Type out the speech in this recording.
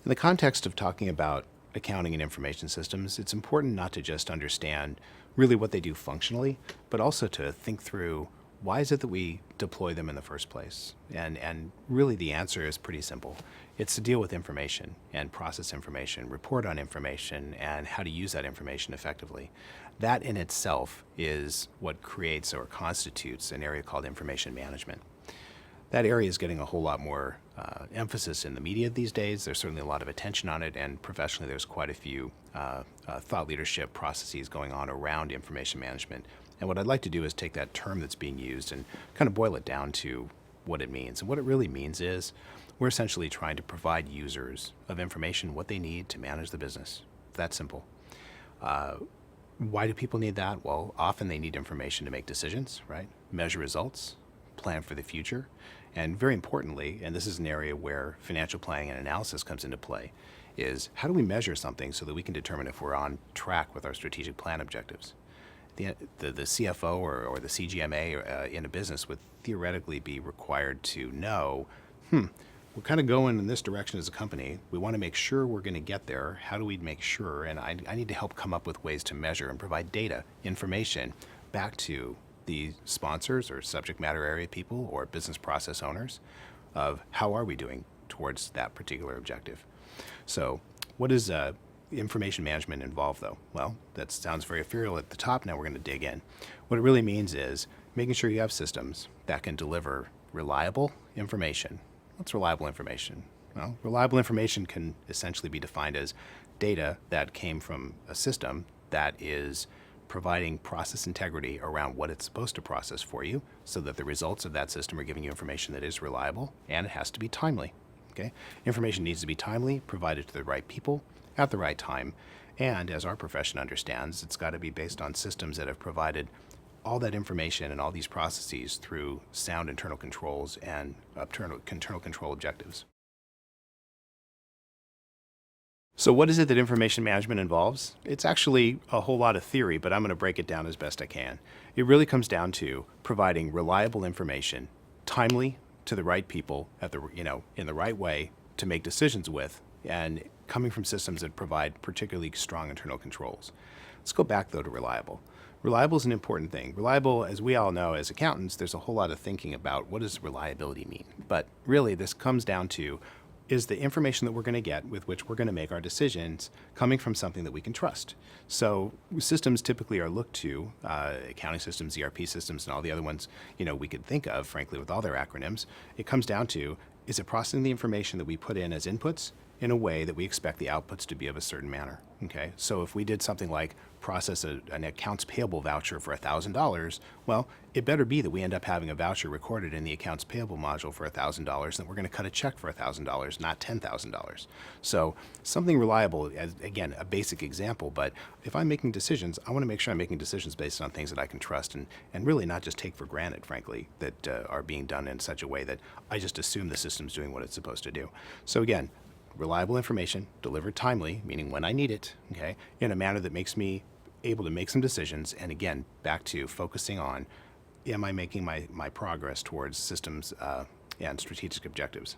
In the context of talking about accounting and information systems, it's important not to just understand really what they do functionally, but also to think through why is it that we deploy them in the first place? And really the answer is pretty simple. It's to deal with information and process information, report on information, and how to use that information effectively. That in itself is what creates or constitutes an area called information management. That area is getting a whole lot more emphasis in the media these days. There's certainly a lot of attention on it, and professionally there's quite a few thought leadership processes going on around information management. And what I'd like to do is take that term that's being used and kind of boil it down to what it means. And what it really means is we're essentially trying to provide users of information what they need to manage the business. That simple. Why do people need that? Well, often they need information to make decisions, right? Measure results, plan for the future, and very importantly, and this is an area where financial planning and analysis comes into play, is how do we measure something so that we can determine if we're on track with our strategic plan objectives? The CFO or the CGMA in a business would theoretically be required to know, we're kind of going in this direction as a company. We want to make sure we're going to get there. How do we make sure? And I need to help come up with ways to measure and provide data, information back to the sponsors or subject matter area people or business process owners of how are we doing towards that particular objective. So what does information management involve though? Well, that sounds very ethereal at the top. Now we're going to dig in. What it really means is making sure you have systems that can deliver reliable information. What's reliable information? Well, reliable information can essentially be defined as data that came from a system that is providing process integrity around what it's supposed to process for you so that the results of that system are giving you information that is reliable, and it has to be timely. Okay? Information needs to be timely, provided to the right people at the right time, and as our profession understands, it's got to be based on systems that have provided all that information and all these processes through sound internal controls and internal control objectives. So what is it that information management involves? It's actually a whole lot of theory, but I'm going to break it down as best I can. It really comes down to providing reliable information, timely to the right people at the in the right way to make decisions with, and coming from systems that provide particularly strong internal controls. Let's go back though to reliable. Reliable is an important thing. Reliable, as we all know as accountants, there's a whole lot of thinking about what does reliability mean. But really this comes down to, is the information that we're going to get with which we're going to make our decisions coming from something that we can trust? So systems typically are looked to, accounting systems, ERP systems, and all the other ones we could think of, frankly, with all their acronyms. It comes down to, is it processing the information that we put in as inputs in a way that we expect the outputs to be of a certain manner? Okay, so if we did something like process an accounts payable voucher for $1,000, well, it better be that we end up having a voucher recorded in the accounts payable module for $1,000, and we're going to cut a check for $1,000, not $10,000. So something reliable, as again, a basic example, but if I'm making decisions, I want to make sure I'm making decisions based on things that I can trust and really not just take for granted, frankly, that are being done in such a way that I just assume the system's doing what it's supposed to do. So again, reliable information delivered timely, meaning when I need it, okay, in a manner that makes me able to make some decisions. And again, back to focusing on, am I making my progress towards systems and strategic objectives?